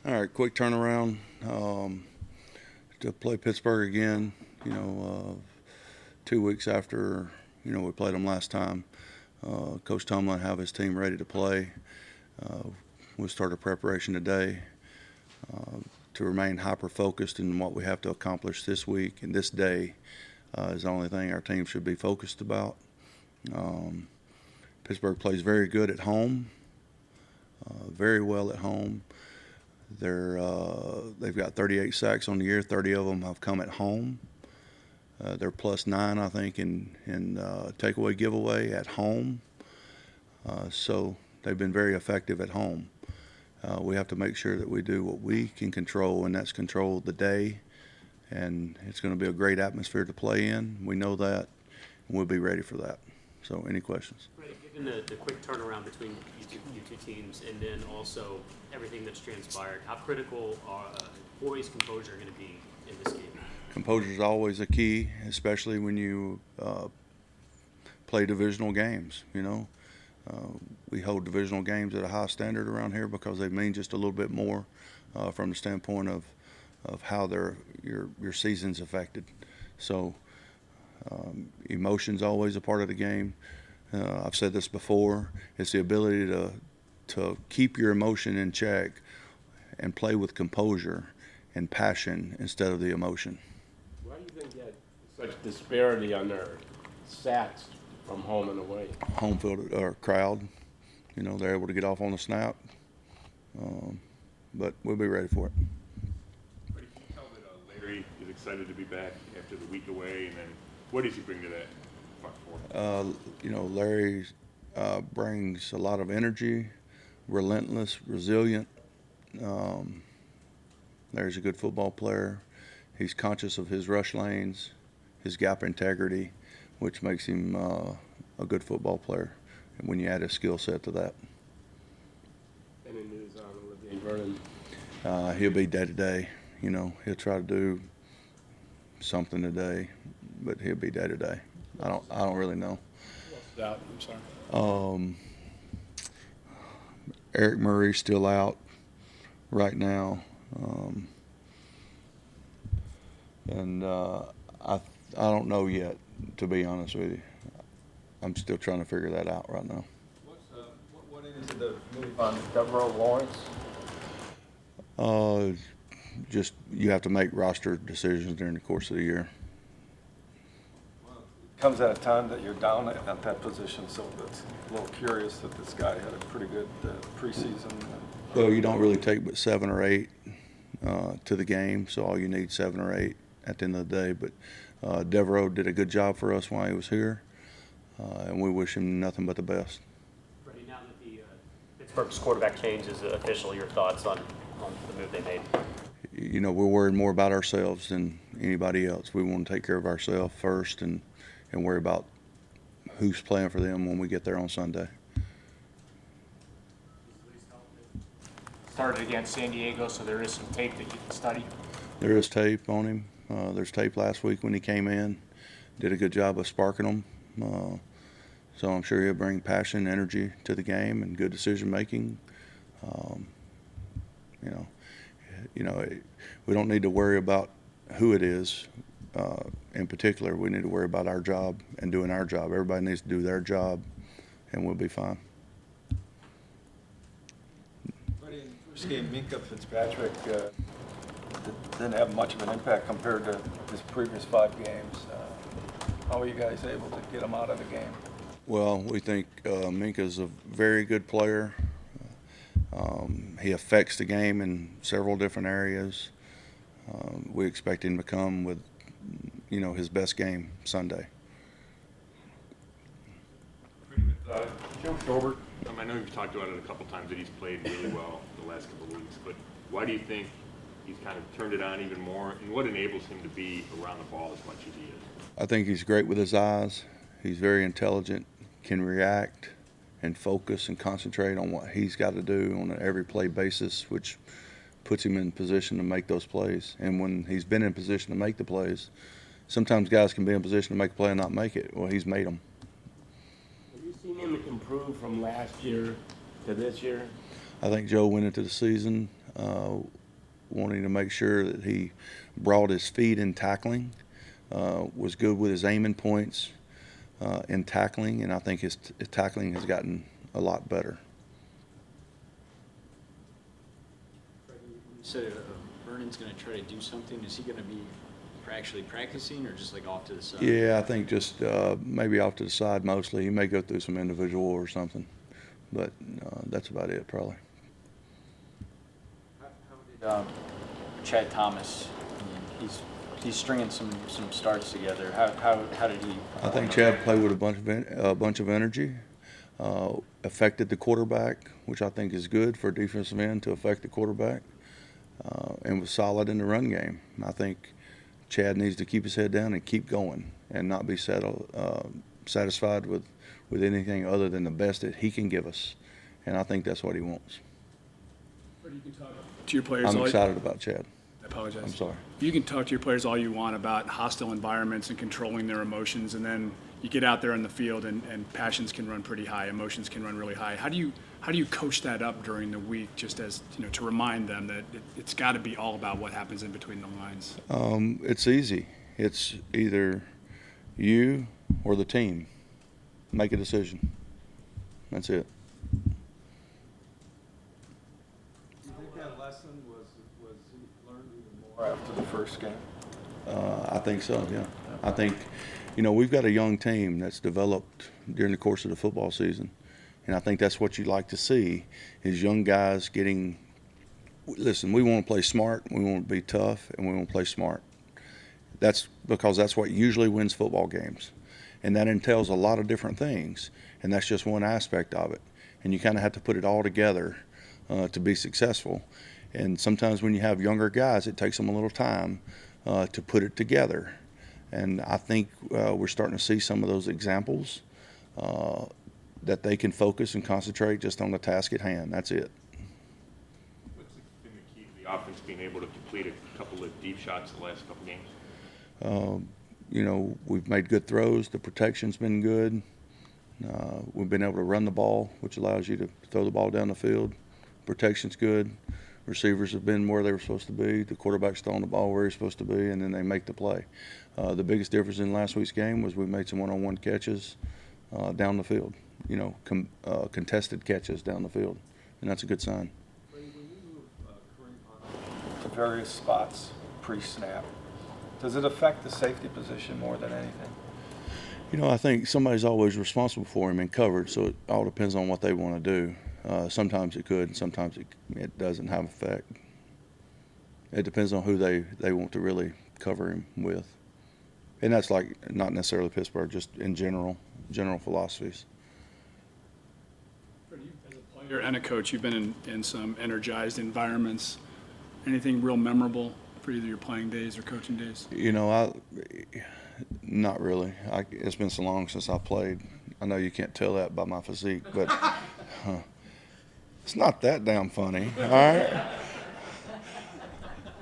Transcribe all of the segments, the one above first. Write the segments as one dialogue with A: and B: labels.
A: All right, quick turnaround to play Pittsburgh again. 2 weeks after we played them last time. Coach Tomlin have his team ready to play. We'll start our preparation today to remain hyper focused in what we have to accomplish this week and this day is the only thing our team should be focused about. Pittsburgh plays very good at home, very well at home. They've got 38 sacks on the year. 30 of them have come at home. They're +9, I think, in takeaway giveaway at home. So they've been very effective at home. We have to make sure that we do what we can control, and that's control the day. And it's going to be a great atmosphere to play in. We know that, and we'll be ready for that. So any questions?
B: Right, given the quick turnaround between you two teams and then also everything that's transpired, how critical are boys' composure going to be in this game?
A: Composure is always a key, especially when you play divisional games. We hold divisional games at a high standard around here because they mean just a little bit more from the standpoint of how your season's affected. So emotion's always a part of the game. I've said this before. It's the ability to keep your emotion in check and play with composure and passion instead of the emotion.
C: Why do you think that such disparity on their stats from home and away?
A: Home field or crowd, they're able to get off on the snap, but we'll be ready for it.
D: Freddie, can you tell that Larry is excited to be back after the week away, and then what does he bring to that front four?
A: Larry brings a lot of energy, relentless, resilient. Larry's a good football player. He's conscious of his rush lanes, his gap integrity, which makes him a good football player. And when you add a skill set to that.
C: Any news on Olivier Vernon?
A: He'll be day to day. He'll try to do something today, but he'll be day to day. I don't really know.
C: What's out? I'm sorry.
A: Eric Murray's still out right now, and I don't know yet, to be honest with you. I'm still trying to figure that out right now.
E: What is the move on Devereaux Lawrence?
A: Just you have to make roster decisions during the course of the year.
E: Well, it comes at a time that you're down at that position, so it's a little curious that this guy had a pretty good preseason.
A: Well, you don't really take but 7 or 8 to the game, so all you need 7 or 8 at the end of the day. But Devereaux did a good job for us while he was here, and we wish him nothing but the best.
B: Freddie, now that the Pittsburgh's quarterback change is official, your thoughts on the move they made?
A: We're worried more about ourselves than anybody else. We want to take care of ourselves first and worry about who's playing for them when we get there on Sunday.
F: Started against San Diego, so there is some tape that you can study.
A: There is tape on him. There's tape last week when he came in. Did a good job of sparking them. So I'm sure he'll bring passion, energy to the game, and good decision making. We don't need to worry about who it is. In particular, we need to worry about our job and doing our job. Everybody needs to do their job, and we'll be fine.
E: Freddie, in the first game, Minkah Fitzpatrick didn't have much of an impact compared to his previous 5 games. How are you guys able to get him out of the game?
A: Well, we think Minkah's a very good player. He affects the game in several different areas. We expect him to come with, his best game Sunday.
D: Joe Schobert, I know you've talked about it a couple times that he's played really well the last couple of weeks, but why do you think he's kind of turned it on even more, and what enables him to be around the ball as much as he is?
A: I think he's great with his eyes. He's very intelligent, can react and focus and concentrate on what he's got to do on an every play basis, which puts him in position to make those plays. And when he's been in position to make the plays, sometimes guys can be in position to make a play and not make it. Well, he's made them.
C: Have you seen him improve from last year to this year?
A: I think Joe went into the season wanting to make sure that he brought his feet in tackling, was good with his aiming points in tackling, and I think his tackling has gotten a lot better.
G: You said Vernon's going to try to do something. Is he going to be actually practicing or just like off to the side?
A: Yeah, I think just maybe off to the side mostly. He may go through some individual or something, but that's about it probably.
G: How did Chad Thomas? He's stringing some starts together. How did he?
A: I think Chad played with a bunch of energy, affected the quarterback, which I think is good for a defensive end to affect the quarterback, and was solid in the run game. I think Chad needs to keep his head down and keep going and not be satisfied with anything other than the best that he can give us, and I think that's what he wants.
H: You can talk to your players.
A: I'm excited about Chad.
H: I apologize.
A: I'm sorry.
H: You can talk to your players all you want about hostile environments and controlling their emotions, and then you get out there in the field and passions can run pretty high, emotions can run really high. How do you coach that up during the week, just as to remind them that it's got to be all about what happens in between the lines?
A: It's easy. It's either you or the team. Make a decision. That's it.
E: Do you think that lesson was learned even more after the first game?
A: I think so, yeah. I think, we've got a young team that's developed during the course of the football season. And I think that's what you like to see is young guys getting – listen, we want to play smart, we want to be tough, and we want to play smart. That's because that's what usually wins football games. And that entails a lot of different things, and that's just one aspect of it. And you kind of have to put it all together to be successful. And sometimes when you have younger guys, it takes them a little time to put it together. And I think we're starting to see some of those examples that they can focus and concentrate just on the task at hand. That's it.
D: What's been the key to the offense being able to complete a couple of deep shots the last couple games?
A: We've made good throws. The protection's been good. We've been able to run the ball, which allows you to throw the ball down the field. Protection's good. Receivers have been where they were supposed to be. The quarterback's throwing the ball where he's supposed to be, and then they make the play. The biggest difference in last week's game was we made some one-on-one catches down the field, contested catches down the field, and that's a good sign.
E: When you move Kareem to various spots pre-snap, does it affect the safety position more than anything?
A: I think somebody's always responsible for him and covered, so it all depends on what they want to do. Sometimes it could, and sometimes it doesn't have effect. It depends on who they want to really cover him with. And that's like not necessarily Pittsburgh, just in general philosophies.
H: As a player and a coach, you've been in some energized environments. Anything real memorable for either your playing days or coaching days?
A: Not really. It's been so long since I played. I know you can't tell that by my physique, but it's not that damn funny, all right?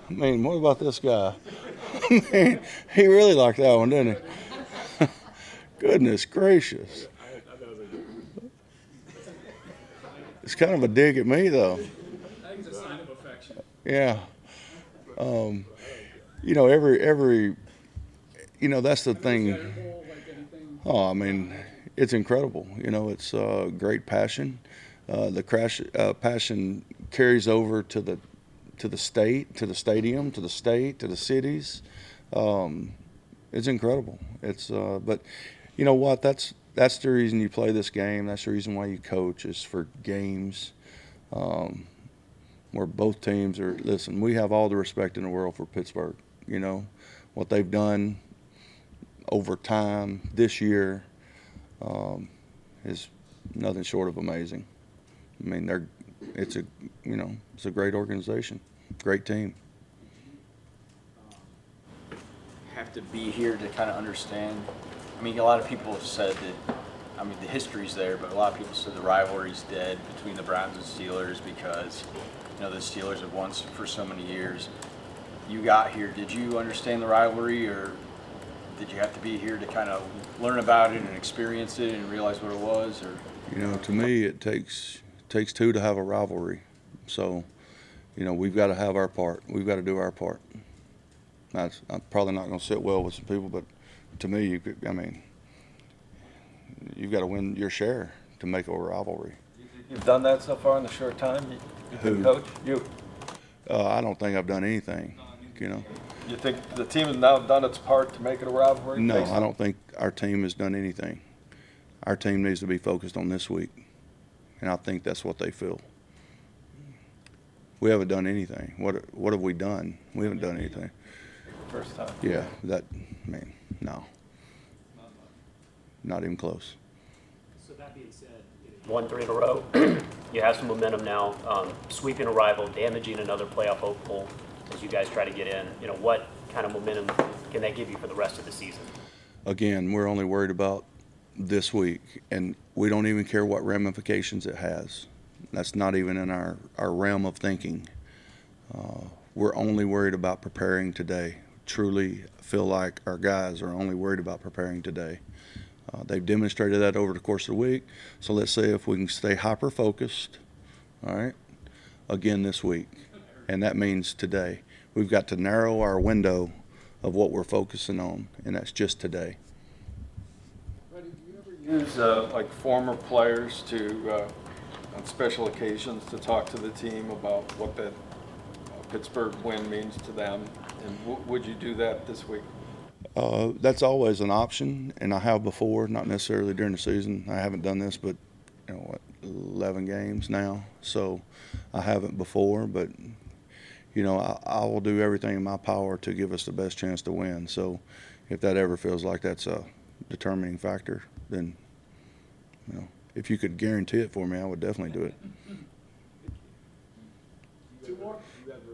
A: I mean, what about this guy? I mean, he really liked that one, didn't he? Goodness gracious. It's kind of a dig at me, though.
H: I think it's a sign of affection.
A: Yeah. That's the thing. Oh, I mean, it's incredible. It's great passion. The passion carries over to the state, to the stadium, to the state, to the cities. It's incredible. But you know what? That's the reason you play this game. That's the reason why you coach, is for games where both teams are. Listen, we have all the respect in the world for Pittsburgh. What they've done over time this year is nothing short of amazing. I mean, it's a great organization, great team.
G: Have to be here to kind of understand. I mean, a lot of people have said that, the history's there, but a lot of people said the rivalry's dead between the Browns and Steelers because, the Steelers have won for so many years. You got here. Did you understand the rivalry, or did you have to be here to kind of learn about it and experience it and realize what it was? Or
A: To me, it takes two to have a rivalry. So, we've got to have our part. We've got to do our part. I'm probably not going to sit well with some people, but to me, you've got to win your share to make a rivalry.
E: You've done that so far in the short time you've been coach? You.
A: I don't think I've done anything,
E: You think the team has now done its part to make it a rivalry?
A: No, I don't think our team has done anything. Our team needs to be focused on this week, and I think that's what they feel. We haven't done anything. What have we done? We haven't done anything.
E: First time.
A: Yeah, no. Not even close.
B: So that being said, won 3 in a row. You have some momentum now, sweeping a rival, damaging another playoff hopeful as you guys try to get in. What kind of momentum can that give you for the rest of the season?
A: Again, we're only worried about this week, and we don't even care what ramifications it has. That's not even in our realm of thinking. We're only worried about preparing today. Truly feel like our guys are only worried about preparing today. They've demonstrated that over the course of the week. So let's say if we can stay hyper-focused, all right, again this week. And that means today. We've got to narrow our window of what we're focusing on, and that's just today.
E: Freddie, do you ever use like former players to, on special occasions, to talk to the team about what that Pittsburgh win means to them? And would you do that this week?
A: That's always an option, and I have before, not necessarily during the season. I haven't done this, but 11 games now, so I haven't before. But I will do everything in my power to give us the best chance to win. So if that ever feels like that's a determining factor, then if you could guarantee it for me, I would definitely do it.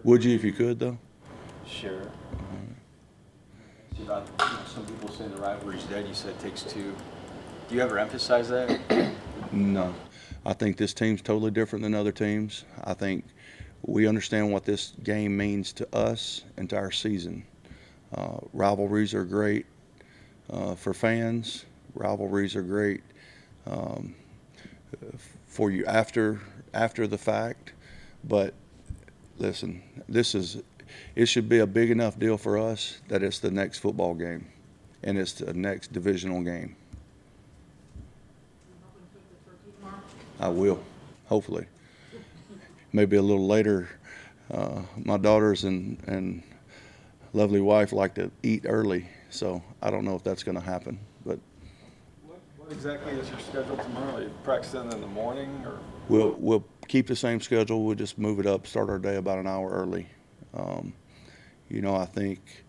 A: Would you if you could, though?
G: Sure. Some people say the rivalry's dead. You said it takes 2. Do you ever emphasize that?
A: No. I think this team's totally different than other teams. I think we understand what this game means to us and to our season. Rivalries are great for fans. Rivalries are great for you after the fact. But listen, it should be a big enough deal for us that it's the next football game and it's the next divisional game. I will, hopefully. Maybe a little later. My daughters and lovely wife like to eat early, so I don't know if that's going to happen. But
E: What exactly is your schedule tomorrow? Are you practicing in the morning, or?
A: We'll keep the same schedule. We'll just move it up, start our day about an hour early. I think,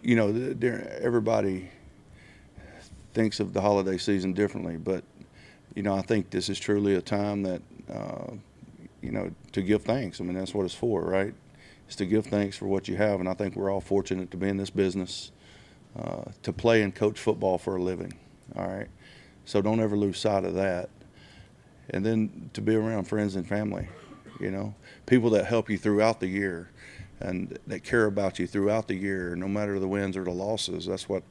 A: everybody thinks of the holiday season differently, but, I think this is truly a time that, to give thanks. I mean, that's what it's for, right? It's to give thanks for what you have, and I think we're all fortunate to be in this business, to play and coach football for a living, all right? So don't ever lose sight of that. And then to be around friends and family, people that help you throughout the year and that care about you throughout the year, no matter the wins or the losses. That's what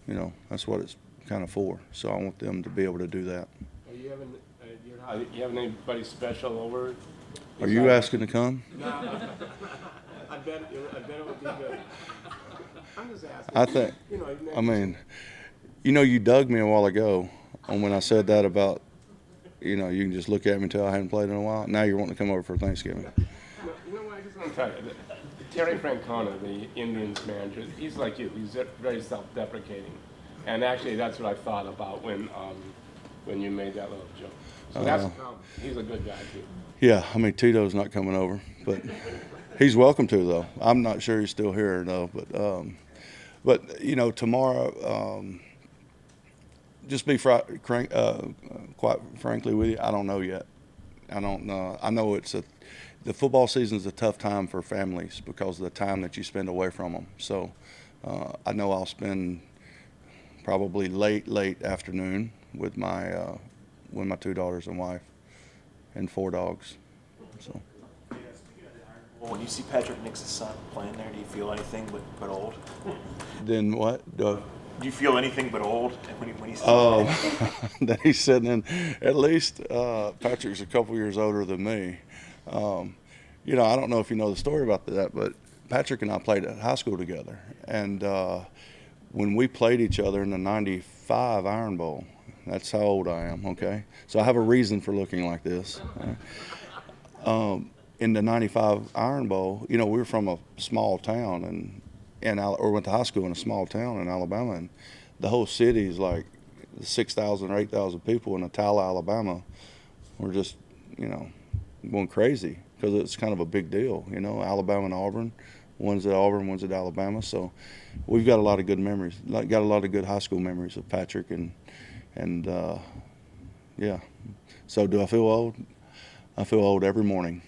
A: it's kind of for. So I want them to be able to do that.
C: Are you having anybody special over?
A: Are you asking to come?
C: No. I bet it would be good. I'm just asking.
A: I think, you dug me a while ago on when I said that about, you can just look at me and tell I hadn't played in a while. Now you're wanting to come over for Thanksgiving.
C: I just want to tell you, Terry Francona, the Indians manager, he's like you. He's very self-deprecating. And actually, that's what I thought about when you made that little joke. So he's a good guy, too.
A: Yeah, Tito's not coming over, but he's welcome to, though. I'm not sure he's still here, though. But tomorrow, just be quite frankly with you, I don't know yet. I don't know. I know the football season is a tough time for families because of the time that you spend away from them. So I know I'll spend probably late afternoon with my 2 daughters and wife and 4 dogs. So.
I: When you see Patrick Nix's son playing there, do you feel anything but old?
A: Then what?
I: Do you feel anything but old when he's
A: that he's sitting in? At least Patrick's a couple years older than me. I don't know if you know the story about that, but Patrick and I played at high school together. And when we played each other in the 95 Iron Bowl, that's how old I am, okay? So I have a reason for looking like this. In the 95 Iron Bowl, we were from a small town or went to high school in a small town in Alabama, and the whole city is like 6,000 or 8,000 people in Atala, Alabama. We're just, going crazy because it's kind of a big deal, Alabama and Auburn. One's at Auburn, one's at Alabama. So we've got a lot of good memories, got a lot of good high school memories of Patrick and yeah. So do I feel old? I feel old every morning.